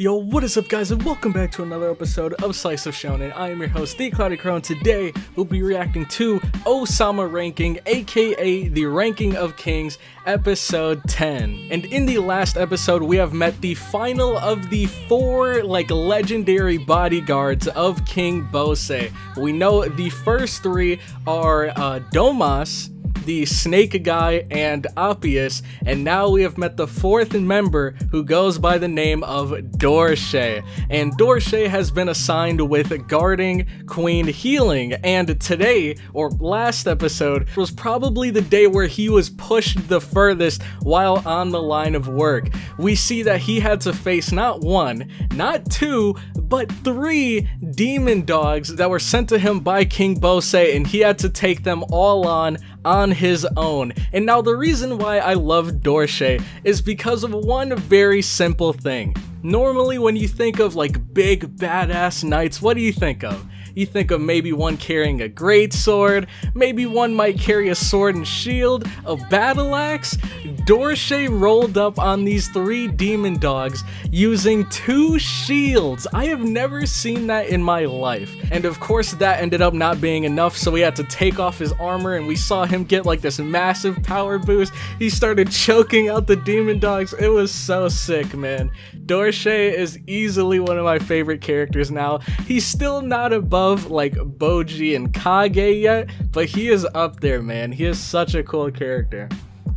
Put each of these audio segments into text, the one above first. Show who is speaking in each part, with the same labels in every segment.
Speaker 1: Yo, what is up guys, and welcome back to another episode of Slice of Shonen. I am your host, The Cloudy Crow, and today we'll be reacting to Ousama Ranking, aka The Ranking of Kings, episode 10. And in the last episode, we have met the final of the four, legendary bodyguards of King Bose. We know the first three are Domas, the snake guy, and Appius, and now we have met the fourth member who goes by the name of Dorshe. And Dorshe has been assigned with guarding Queen Healing, and today, or last episode, was probably the day where he was pushed the furthest while on the line of work. We see that he had to face not one, not two, but three demon dogs that were sent to him by King Bose, and he had to take them all on his own. And now the reason why I love Dorshe is because of one very simple thing. Normally when you think of big badass knights, what do you think of? You think of maybe one carrying a great sword, maybe one might carry a sword and shield, a battle axe. Dorshe rolled up on these three demon dogs using two shields. I have never seen that in my life. And of course that ended up not being enough, so we had to take off his armor and we saw him get this massive power boost. He started choking out the demon dogs. It was so sick, man. Dorshe is easily one of my favorite characters now. He's still not above Bojji and Kage yet, but he is up there, man. He is such a cool character.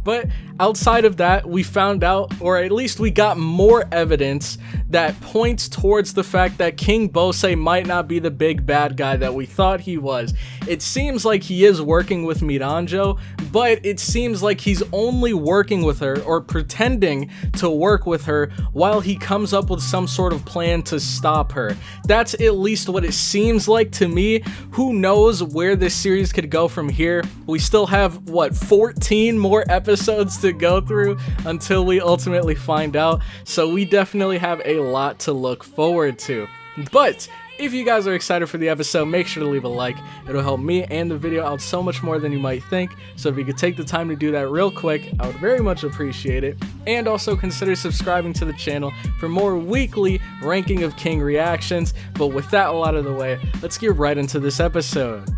Speaker 1: But outside of that, we found out, or at least we got more evidence that points towards the fact that King Bose might not be the big bad guy that we thought he was. It seems like he is working with Miranjo, but it seems like he's only working with her, or pretending to work with her, while he comes up with some sort of plan to stop her. That's at least what it seems like to me. Who knows where this series could go from here? We still have, 14 more episodes to go through until we ultimately find out, so we definitely have a lot to look forward to. But if you guys are excited for the episode, make sure to leave a like. It'll help me and the video out so much more than you might think, so if you could take the time to do that real quick, I would very much appreciate it. And also consider subscribing to the channel for more weekly Ranking of King reactions. But with that all out of the way, let's get right into this episode.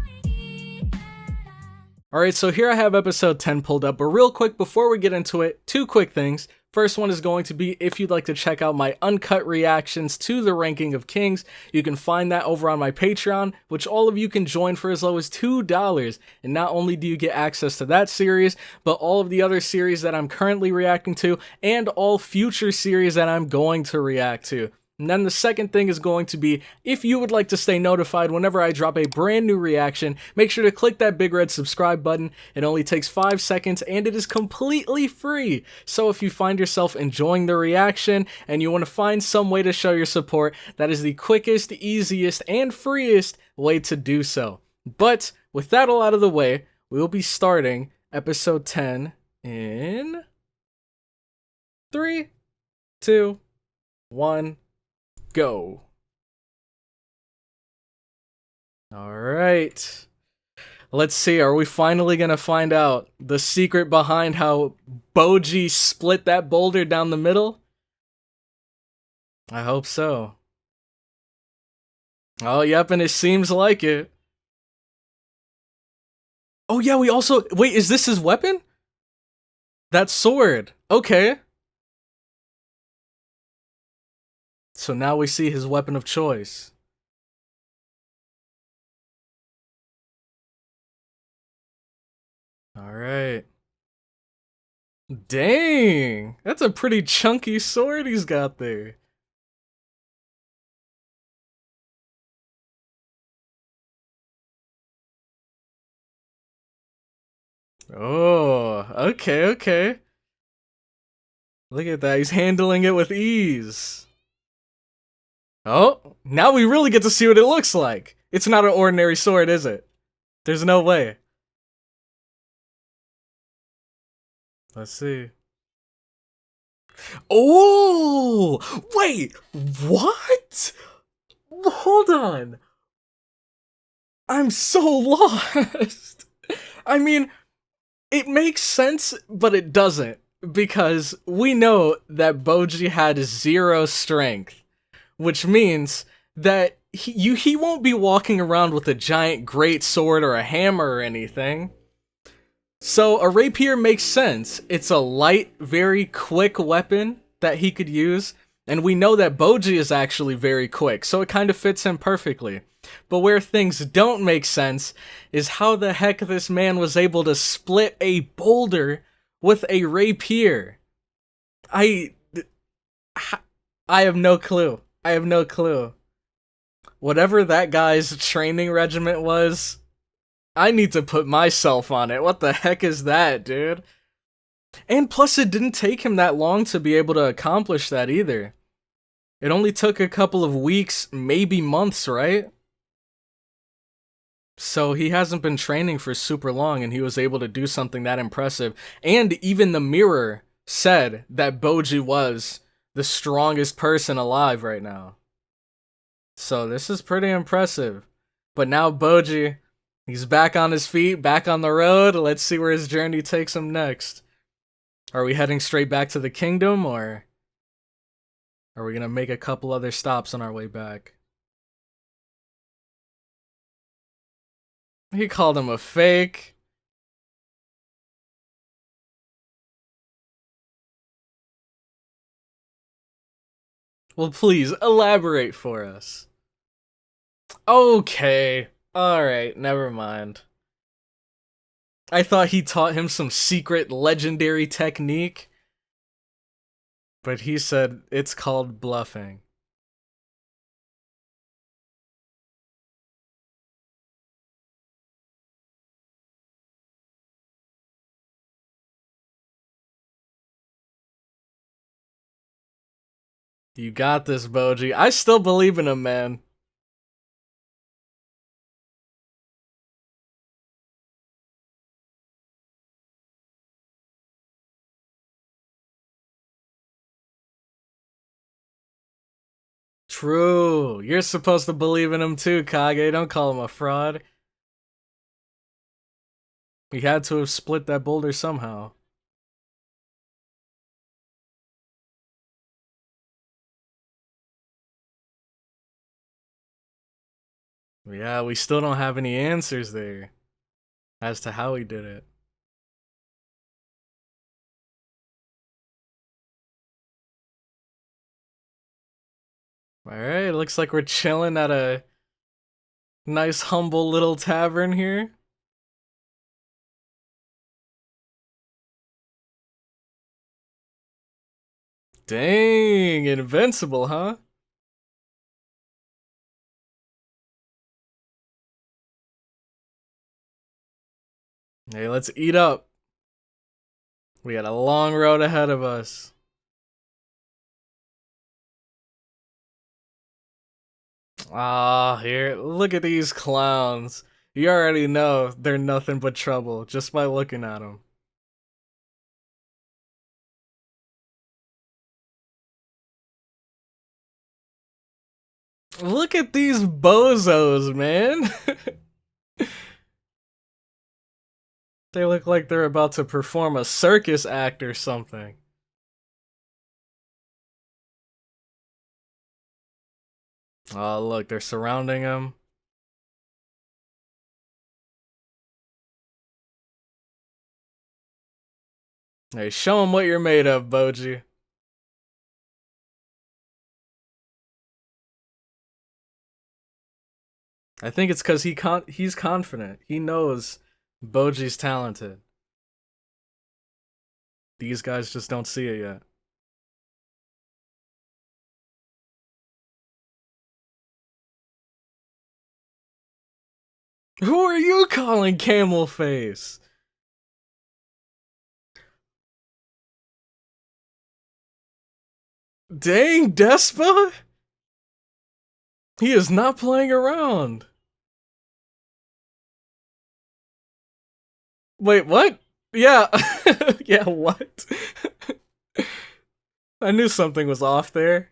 Speaker 1: Alright, so here I have episode 10 pulled up, but real quick before we get into it, two quick things. First one is going to be if you'd like to check out my uncut reactions to the Ranking of Kings, you can find that over on my Patreon, which all of you can join for as low as $2. And not only do you get access to that series, but all of the other series that I'm currently reacting to, and all future series that I'm going to react to. And then the second thing is going to be, if you would like to stay notified whenever I drop a brand new reaction, make sure to click that big red subscribe button. It only takes 5 seconds and it is completely free. So if you find yourself enjoying the reaction and you want to find some way to show your support, that is the quickest, easiest, and freest way to do so. But with that all out of the way, we will be starting episode 10 in 3, 2, 1... go. Alright. Let's see, are we finally gonna find out the secret behind how BOJJI split that boulder down the middle? I hope so. Oh, yep, and it seems like it. Oh yeah, we also... wait, is this his weapon? That sword. Okay. So now we see his weapon of choice. Alright. Dang! That's a pretty chunky sword he's got there. Oh, okay, okay. Look at that, he's handling it with ease. Oh, now we really get to see what it looks like. It's not an ordinary sword, is it? There's no way. Let's see. Oh! Wait! What? Hold on. I'm so lost. I mean, it makes sense, but it doesn't. Because we know that BOJJI had 0 strength. which means that he won't be walking around with a giant great sword or a hammer or anything. So a rapier makes sense. It's a light, very quick weapon that he could use, and we know that BOJJI is actually very quick, so it kind of fits him perfectly. But where things don't make sense is how the heck this man was able to split a boulder with a rapier. I have no clue. I have no clue. Whatever that guy's training regiment was, I need to put myself on it. What the heck is that, dude? And plus, it didn't take him that long to be able to accomplish that either. It only took a couple of weeks, maybe months, right? So he hasn't been training for super long, and he was able to do something that impressive. And even the mirror said that BOJJI was the strongest person alive right now. So this is pretty impressive. But now BOJJI, he's back on his feet, back on the road. Let's see where his journey takes him next. Are we heading straight back to the kingdom, or are we gonna make a couple other stops on our way back? He called him a fake. Well, please, elaborate for us. Okay. Alright, never mind. I thought he taught him some secret legendary technique. But he said it's called bluffing. You got this, BOJJI. I still believe in him, man. True. You're supposed to believe in him too, Kage. Don't call him a fraud. He had to have split that boulder somehow. Yeah, we still don't have any answers there as to how he did it. Alright, looks like we're chilling at a nice, humble little tavern here. Dang, invincible, huh? Hey, let's eat up. We got a long road ahead of us. Ah, here, look at these clowns. You already know they're nothing but trouble just by looking at them. Look at these bozos, man. They look like they're about to perform a circus act or something. Oh, look, they're surrounding him. Hey, show him what you're made of, BOJJI. I think it's because he's confident. He knows BOJJI's talented. These guys just don't see it yet. Who are you calling Camel Face? Dang, Despa? He is not playing around. Wait, what? Yeah. Yeah, what? I knew something was off there.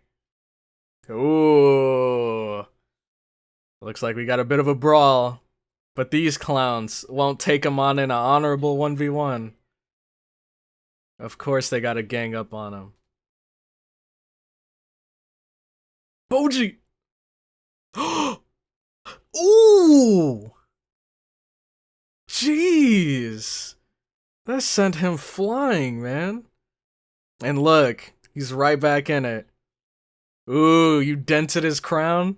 Speaker 1: Ooh. Looks like we got a bit of a brawl. But these clowns won't take him on in an honorable 1v1. Of course they gotta gang up on him. BOJJI! Ooh! Jeez! That sent him flying, man. And look, he's right back in it. Ooh, you dented his crown?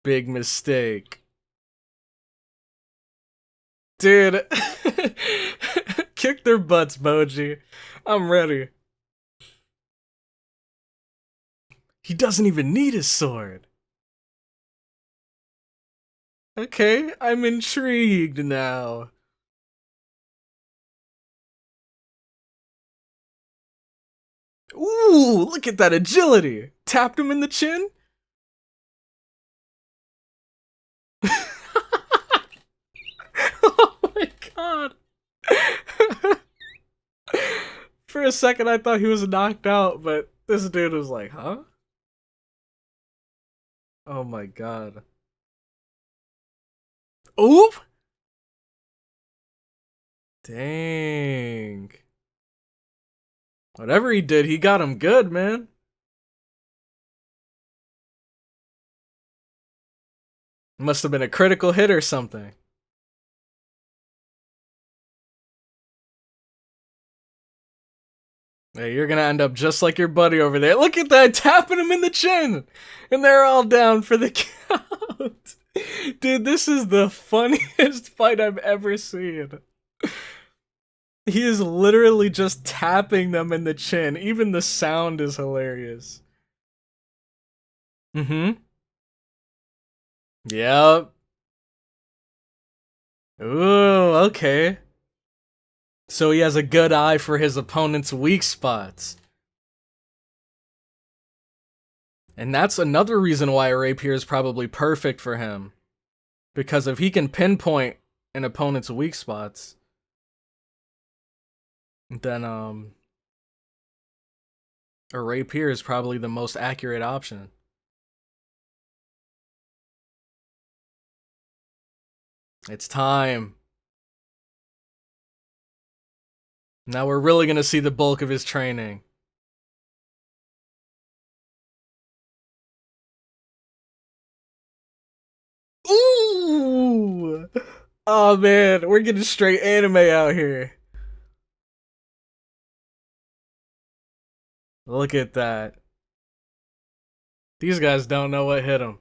Speaker 1: Big mistake. Dude. Kick their butts, BOJJI. I'm ready. He doesn't even need his sword. Okay, I'm intrigued now. Ooh, look at that agility. Tapped him in the chin. Oh my god. For a second I thought he was knocked out, but this dude was like, huh? Oh my god. Oop! Dang. Whatever he did, he got him good, man. Must have been a critical hit or something. Hey, you're gonna end up just like your buddy over there. Look at that, tapping him in the chin! And they're all down for the count. Dude, this is the funniest fight I've ever seen. He is literally just tapping them in the chin. Even the sound is hilarious. Mm-hmm. Yep. Ooh, okay. So he has a good eye for his opponent's weak spots. And that's another reason why a rapier is probably perfect for him. Because if he can pinpoint an opponent's weak spots, then a rapier is probably the most accurate option. It's time. Now we're really gonna see the bulk of his training. Ooh! Oh man, we're getting straight anime out here. Look at that. These guys don't know what hit them.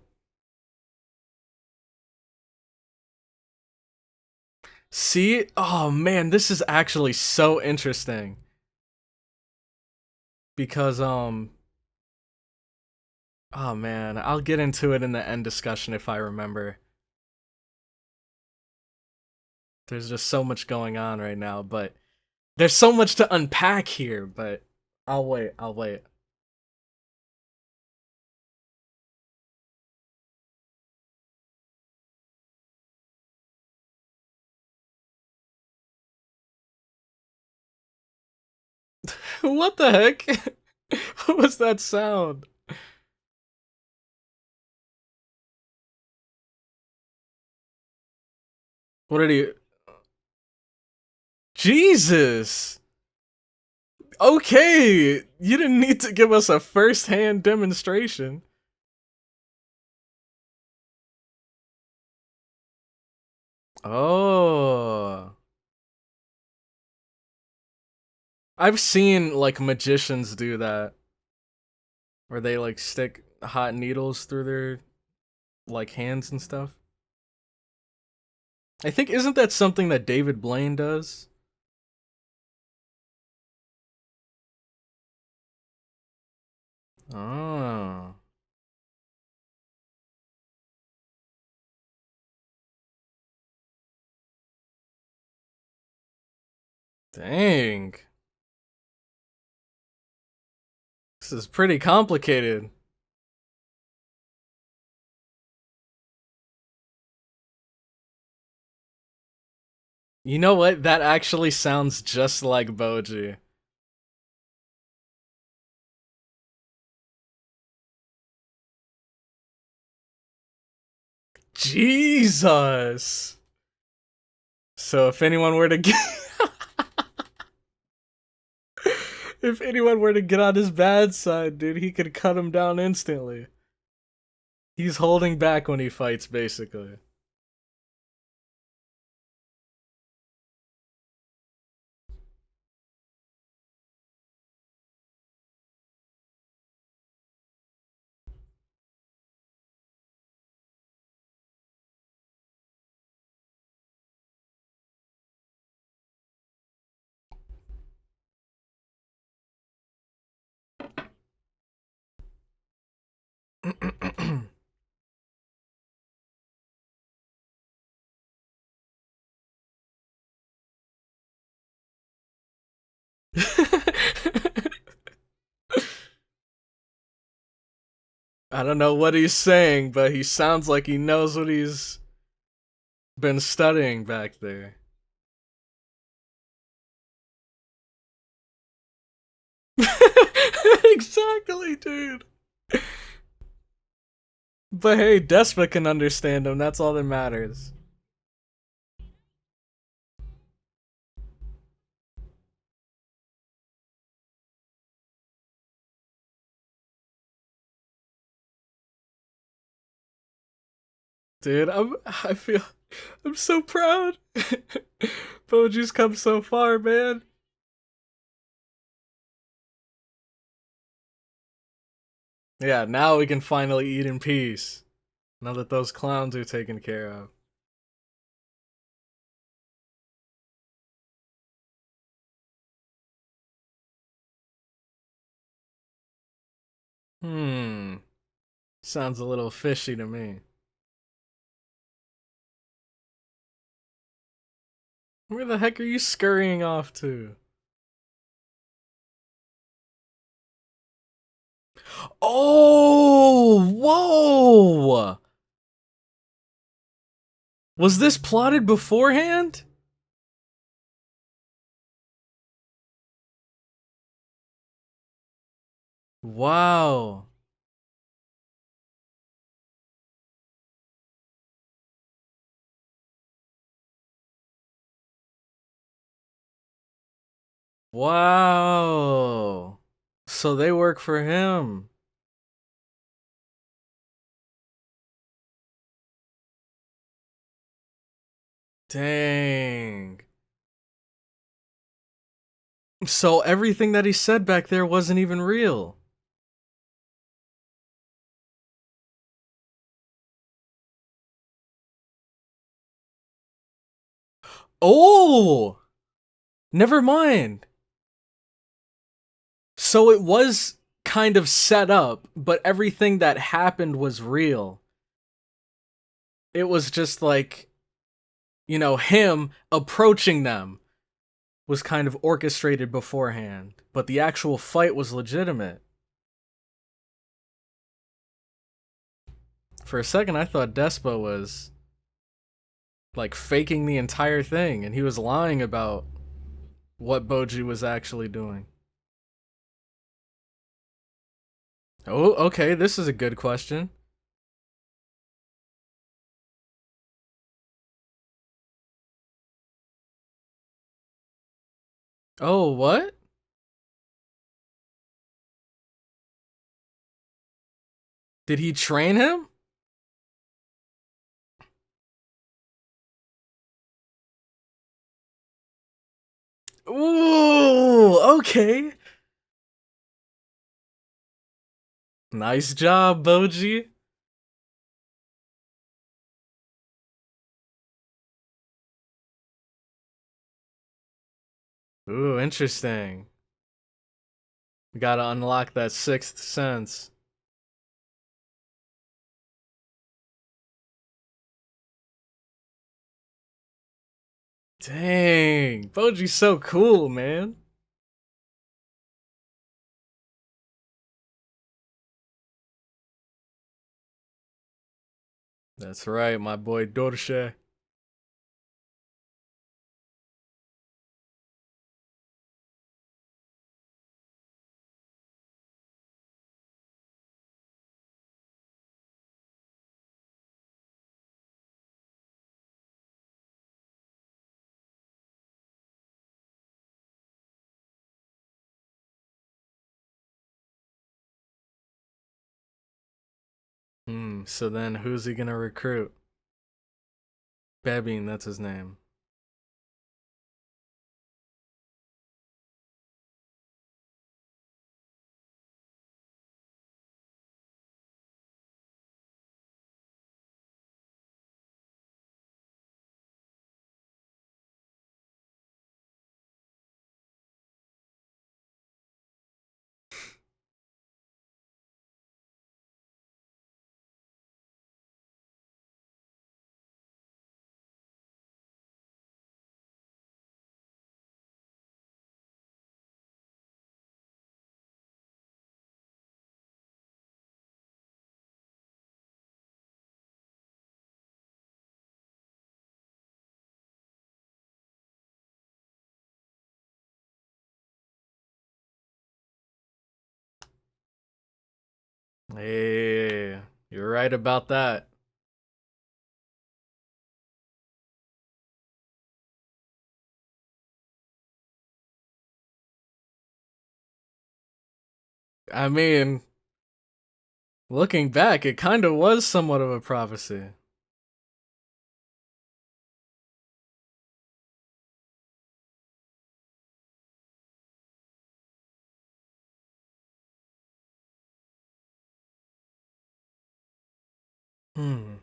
Speaker 1: See? Oh man, this is actually so interesting. Because, oh man, I'll get into it in the end discussion if I remember. There's just so much going on right now, but there's so much to unpack here, but I'll wait. What the heck? What was that sound? What did he... Jesus! Okay, you didn't need to give us a first-hand demonstration. Oh. I've seen, like, magicians do that. Where they, like, stick hot needles through their, like, hands and stuff. I think, isn't that something that David Blaine does? Oh. Dang. This is pretty complicated. You know what? That actually sounds just like BOJJI. Jesus! So if anyone were to get... if anyone were to get on his bad side, dude, he could cut him down instantly. He's holding back when he fights, basically. I don't know what he's saying, but he sounds like he knows what he's been studying back there. Exactly, dude. But hey, Despa can understand him. That's all that matters. Dude, I'm so proud. BOJJI'S come so far, man. Yeah, now we can finally eat in peace. Now that those clowns are taken care of. Sounds a little fishy to me. Where the heck are you scurrying off to? Oh, whoa! Was this plotted beforehand? Wow. Wow. So they work for him. Dang. So everything that he said back there wasn't even real. Oh! Never mind. So it was kind of set up, but everything that happened was real. It was just like, you know, him approaching them was kind of orchestrated beforehand, but the actual fight was legitimate. For a second, I thought Despa was like faking the entire thing, and he was lying about what BOJJI was actually doing. Oh, okay, this is a good question. Oh, what? Did he train him? Ooh, okay. Nice job, BOJJI. Ooh, interesting. We gotta unlock that sixth sense. Dang, BOJJI'S so cool, man. That's right, my boy Dorche. team. So then who's he gonna recruit? Babine, that's his name. Hey, you're right about that. I mean, looking back, it kind of was somewhat of a prophecy. Hmm.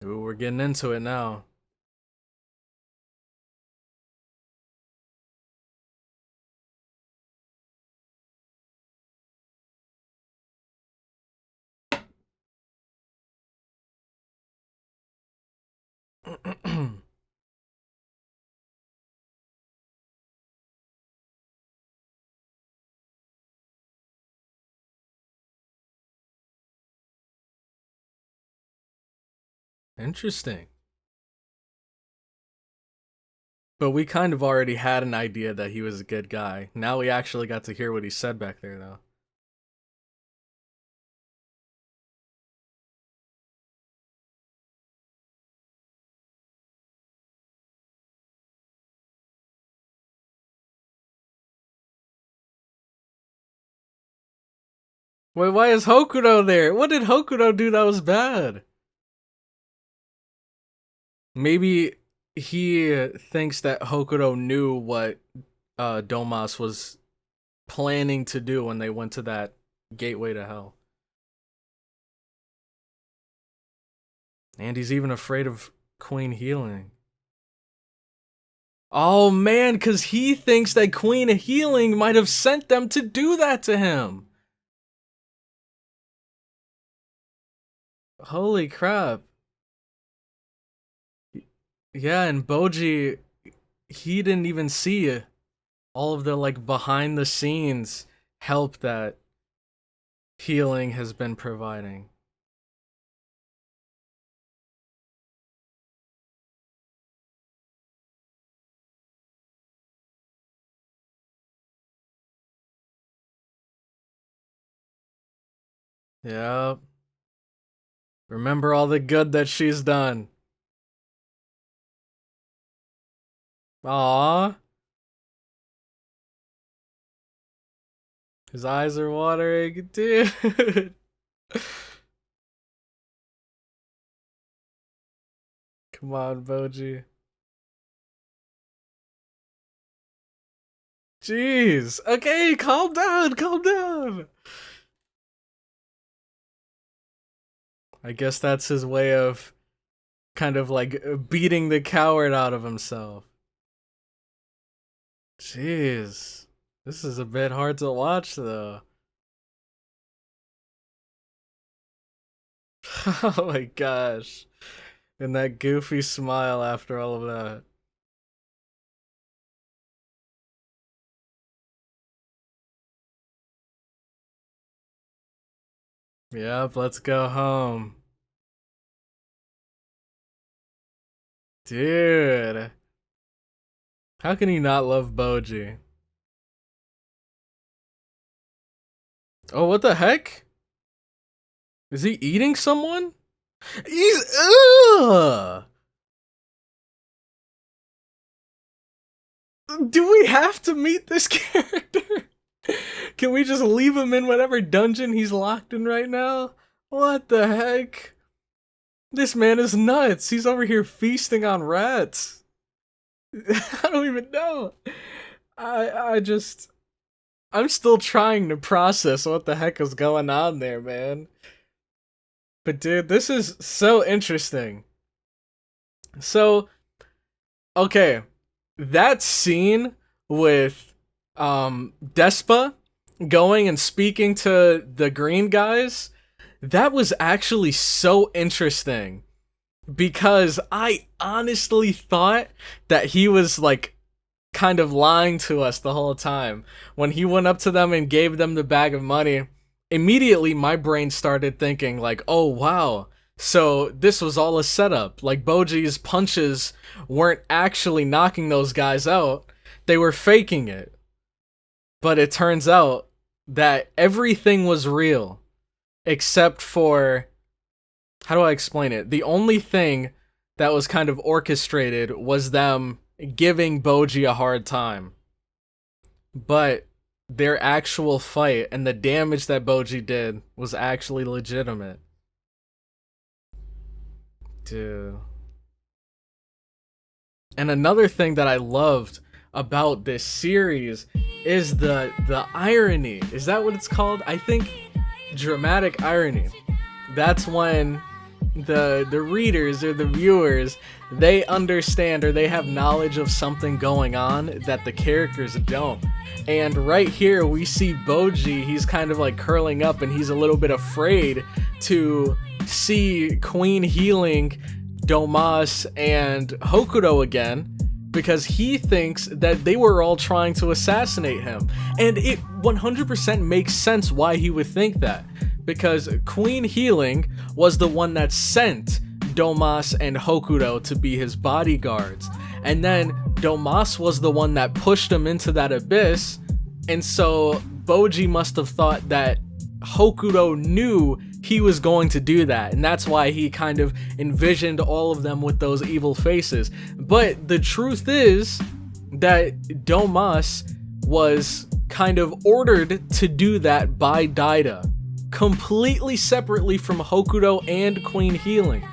Speaker 1: Ooh, we're getting into it now. Interesting. But we kind of already had an idea that he was a good guy. Now we actually got to hear what he said back there, though. Wait, why is Hokuto there? What did Hokuto do that was bad? Maybe he thinks that Hokuto knew what Domas was planning to do when they went to that gateway to hell. And he's even afraid of Queen Healing. Oh man, because he thinks that Queen Healing might have sent them to do that to him. Holy crap. Yeah, and Boji, he didn't even see all of the like behind the scenes help that Healing has been providing. Yep. Remember all the good that she's done. Aww. His eyes are watering, dude. Come on, Boji. Jeez. Okay, calm down, calm down. I guess that's his way of kind of like beating the coward out of himself. Jeez. This is a bit hard to watch though. Oh my gosh. And that goofy smile after all of that. Yep, let's go home. Dude. How can he not love Boji? Oh, what the heck? Is he eating someone? He's ugh! Do we have to meet this character? Can we just leave him in whatever dungeon he's locked in right now? What the heck? This man is nuts. He's over here feasting on rats. I don't even know. I'm still trying to process what the heck is going on there, man. But dude, this is so interesting. So, okay, that scene with Despa going and speaking to the green guys, that was actually so interesting, because I honestly thought that he was like kind of lying to us the whole time. When he went up to them and gave them the bag of money, immediately my brain started thinking like, oh wow, so this was all a setup. Like BOJJI'S punches weren't actually knocking those guys out, they were faking it. But it turns out that everything was real, except for, how do I explain it? The only thing that was kind of orchestrated was them giving BOJJI a hard time. But their actual fight and the damage that BOJJI did was actually legitimate. Dude. And another thing that I loved about this series is the irony. Is that what it's called? I think dramatic irony. That's when the readers or the viewers, they understand or they have knowledge of something going on that the characters don't. And right here we see BOJJI, he's kind of like curling up and he's a little bit afraid to see Queen healing Domas and Hokuto again, because he thinks that they were all trying to assassinate him. And it 100% makes sense why he would think that, because Queen Healing was the one that sent Domas and Hokuto to be his bodyguards. And then Domas was the one that pushed him into that abyss, and so BOJJI must have thought that Hokuto knew he was going to do that, and that's why he kind of envisioned all of them with those evil faces. But the truth is that Domas was kind of ordered to do that by Daida, completely separately from Hokuto and Queen Healing.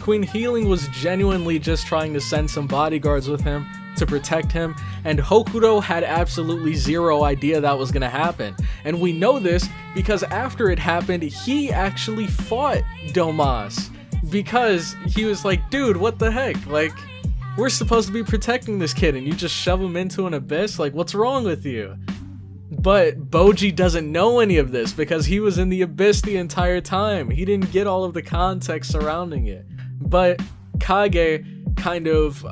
Speaker 1: Queen Healing was genuinely just trying to send some bodyguards with him to protect him, and Hokuto had absolutely zero idea that was gonna happen. And we know this because after it happened, he actually fought Domas, because he was like, dude, what the heck? Like, we're supposed to be protecting this kid and you just shove him into an abyss? Like, what's wrong with you? But BOJJI doesn't know any of this because he was in the abyss the entire time. He didn't get all of the context surrounding it. But Kage kind of,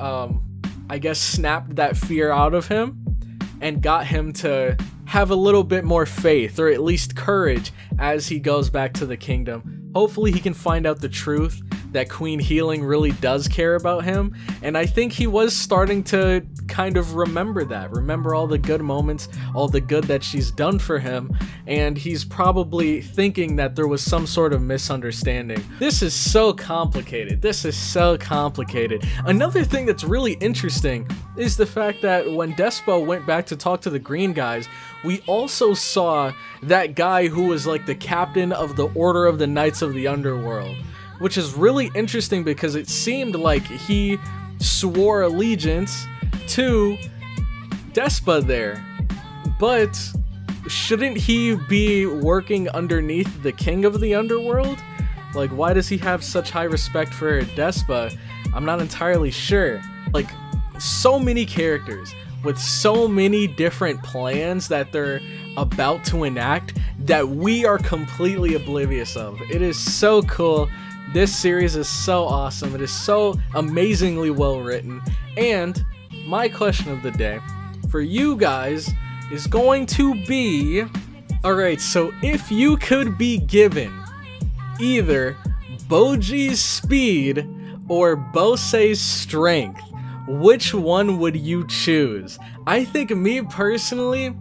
Speaker 1: I guess, snapped that fear out of him and got him to have a little bit more faith, or at least courage, as he goes back to the kingdom. Hopefully he can find out the truth, that Queen Healing really does care about him, and I think he was starting to kind of remember all the good moments, all the good that she's done for him, and he's probably thinking that there was some sort of misunderstanding. This is so complicated. Another thing that's really interesting is the fact that when Despo went back to talk to the green guys, we also saw that guy who was like the captain of the Order of the Knights of the Underworld, which is really interesting because it seemed like he swore allegiance to Despa there. But shouldn't he be working underneath the king of the underworld? Like, why does he have such high respect for Despa? I'm not entirely sure. Like, so many characters with so many different plans that they're about to enact that we are completely oblivious of. It is so cool. This series is so awesome. It is so amazingly well written. And my question of the day for you guys is going to be, alright, so if you could be given either BOJJI'S speed or Bose's strength, which one would you choose? I think me personally,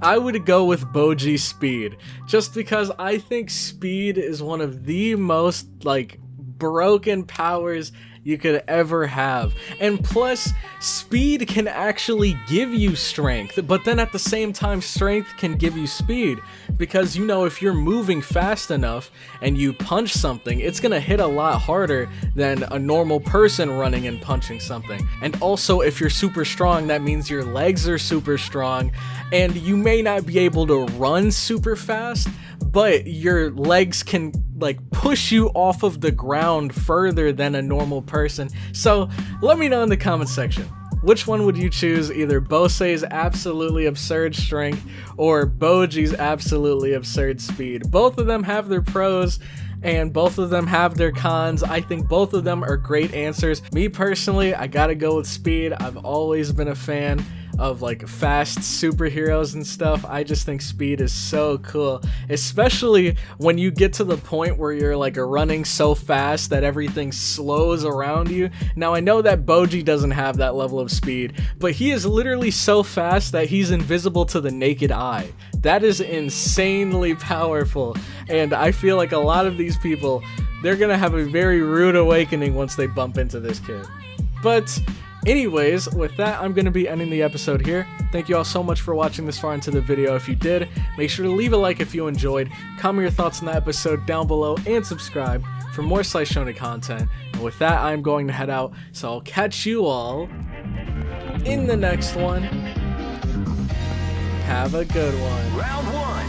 Speaker 1: I would go with BOJJI'S speed, just because I think speed is one of the most, like, broken powers you could ever have. And plus, speed can actually give you strength, but then at the same time, strength can give you speed. Because, you know, if you're moving fast enough and you punch something, it's gonna hit a lot harder than a normal person running and punching something. And also, if you're super strong, that means your legs are super strong, and you may not be able to run super fast, but your legs can like push you off of the ground further than a normal person. So let me know in the comment section, which one would you choose? Either BOJJI'S absolutely absurd strength or BOJJI'S absolutely absurd speed. Both of them have their pros and both of them have their cons. I think both of them are great answers. Me personally, I gotta go with speed. I've always been a fan of like fast superheroes and stuff. I just think speed is so cool, especially when you get to the point where you're like running so fast that everything slows around you. Now I know that BOJJI doesn't have that level of speed, but he is literally so fast that he's invisible to the naked eye. That is insanely powerful, and I feel like a lot of these people, they're gonna have a very rude awakening once they bump into this kid. But anyways, with that, I'm going to be ending the episode here. Thank you all so much for watching this far into the video. If you did, make sure to leave a like if you enjoyed, comment your thoughts on the episode down below, and subscribe for more Slice Shonen content. And with that, I'm going to head out, so I'll catch you all in the next one. Have a good one.
Speaker 2: Round 1.